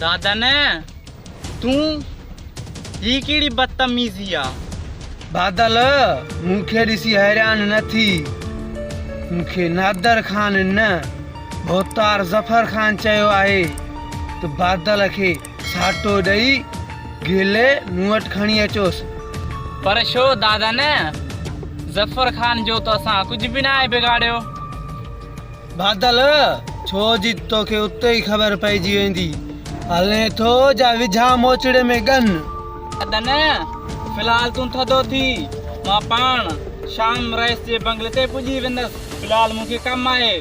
दादा ने तू ये केड़ी बदतमीजी आ। बादल मूंखे ॾिसी हैरान न थी। मूंखे नादर खान न भोतार ज़फर खान चयो आहे त बादल खे साटो ॾेई गेले मूं वटि खणी अचोसि। पर छो दादा ने ज़फर खान जो तो असां कुछ भी ना आहे बिगाड़ियो। बादल छो जी तोखे उते ई ख़बर पइजी वेंदी। हले थो जा विझा मोचड़े में गन। दादा ने फिलहाल तू थदो थी मां पाण शाम रईस जे बंगले ते पुजी वेंदसि। फिलहाल मूंखे कमु आहे।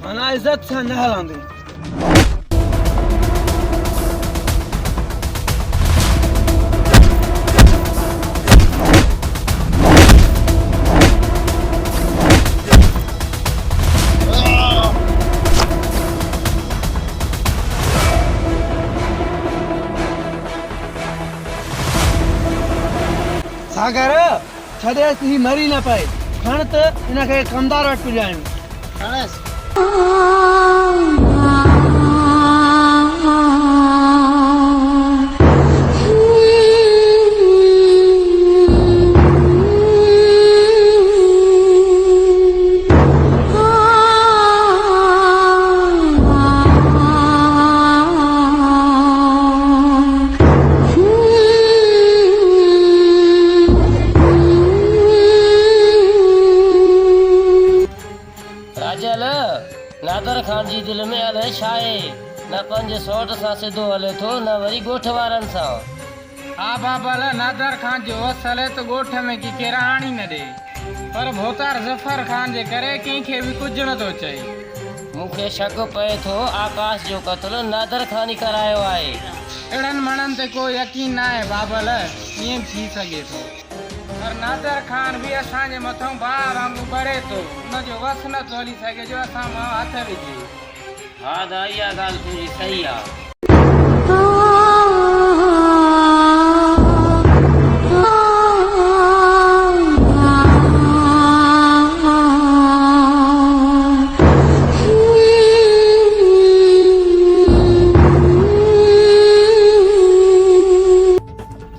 माना इज़त सां न हलंदी। सागर छॾेसि ही मरी न पए। खण त हिनखे कमदार वटि पुॼायूं। खणसि। नादर खान जी दिल में अलाए छा आहे। न पंहिंजे सौट सां सिधो हले थो न वरी ॻोठ वारनि सां। हा बाबा नादर खान जो वस हले तो ॻोठ में की केरा आणी न ॾे। पर भोतार ज़फर खान जे करे कंहिंखे बि कुझु नथो चए। मूंखे शक पए थो आकाश जो क़त्ल नादर खान ई करायो आहे। अहिड़नि माण्हुनि ते कोई यकीन न आहे बाबल। ईअं थी सघे थो पर नादर खान भी असांजे मथां भाउ वांगुरु ॿरे थो। उनजो वस नथो हली सघे जो असां मां हथ विझे। हा त इहा ॻाल्हि तुंहिंजी सही आहे।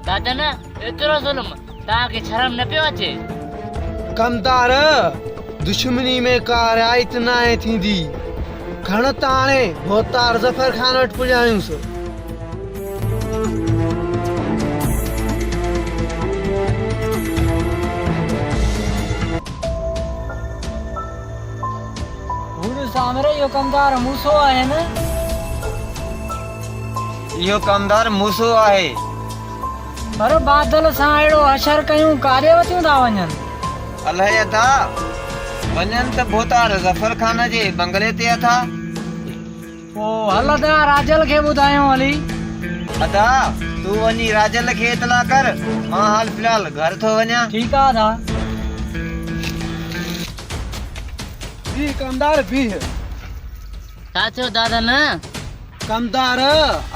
दादा न एतिरो ज़ुल्म तव्हांखे शर्म न पियो अचे? कमदार दुश्मनी में का रिआयत न आहे थींदी। खण त हाणे भोतार ज़फर खान वटि पुॼायूंसि। हुन सामरे इहो कमदार मूसो आहे न? इहो कमदार मूसो आहे। पर बादल सां अहिड़ो हशर कयूं काॾे वठियूं था वञनि? अलाए अथा वञनि त भोतार ज़फर खान जे बंगले ते अथा। पोइ हल त राजल खे ॿुधायूं हली। अदा तूं वञी राजल खे इतला कर। मां हाल फिलहाल घर थो वञा। ठीकु आहे दा। बी कमदार बीह। छा थियो दादा न? कमदार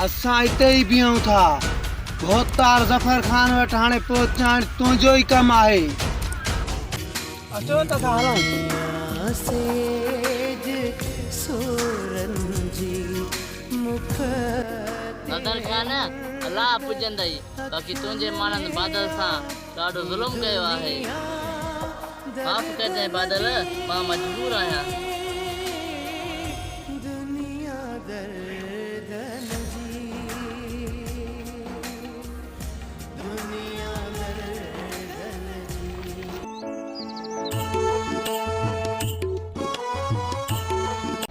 असां हिते ई बीहूं था। भोतार ज़फर खान वटि हाणे पहुचाइण तुंहिंजो ई कमु आहे। अचो त हलूं। नादर खान अलाह पुॼंदई। बाक़ी तुंहिंजे माण्हुनि बादल सां ॾाढो ज़ुल्म कयो आहे। माफ़ कजांइ बादल, मां मजबूर आहियां।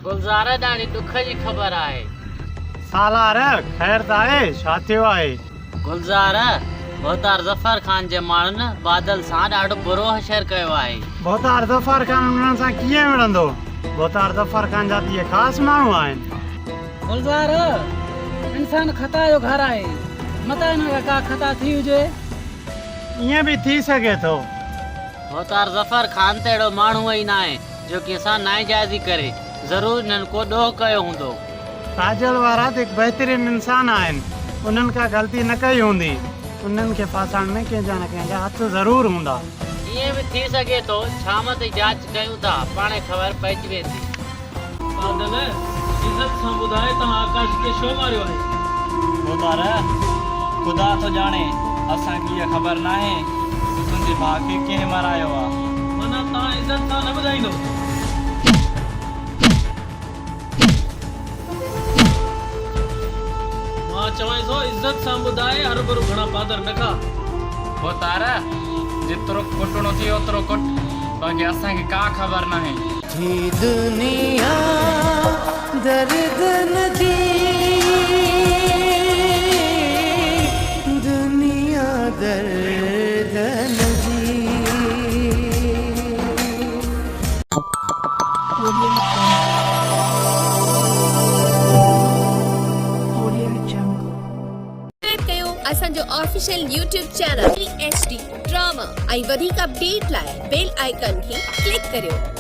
गुलज़ार ॾाढी दुख जी ख़बर आहे। सालार ख़ैर त आहे? छा थियो आहे? गुलज़ार भोतार ज़फर खान जे माण्हुनि बादल सां ॾाढो बुरो हशर कयो आहे। भोतार ज़फर खान उन्हनि सां कीअं विढ़ंदो? भोतार ज़फर खान जा इहे ख़ासि माण्हू आहिनि। गुलज़ार इंसान ख़ता जो घर आहे। मता हिन खां का ख़ता थी हुजे? ईअं बि थी सघे थो। भोतार ज़फर खान त अहिड़ो माण्हू ई न आहे जो की असां नाइंजाइज़ी करे। ज़रूर हिननि को ॾोह कयो हूंदो। राजल वारा त हिकु बहितरीन इंसान आहिनि। उन्हनि का ग़लती न कई हूंदी। उन्हनि खे फासण में कंहिंजा न कंहिंजा हथ ज़रूर हूंदा। ईअं बि थी सघे थो। शाम ताईं जांच कयूं था, पाणे ख़बर पइजी वेंदी। बादल इज्जत सां ॿुधाए तव्हां आकाश खे छो मारियो आहे? ॿुधार ख़ुदा थो ॼाणे असांखे इहा ख़बर नाहे त तुंहिंजे भाउ खे कंहिं मारायो आहे। माना तव्हां इज्जत सां न ॿुधाईंदो? मां चवां थो इज्जत सां ॿुधाए हर भरू घणा पादर न खा। हो तार जेतिरो कुटणो थी ओतिरो कुट, बाक़ी असांखे का ख़बर नाहे। दुनिया दर्द नदी दुनिया दर्द नदी। कयो असांजो official YouTube channel HD drama ऐं वधीक अपडेट लाइ बेल आइकन खे क्लिक करियो।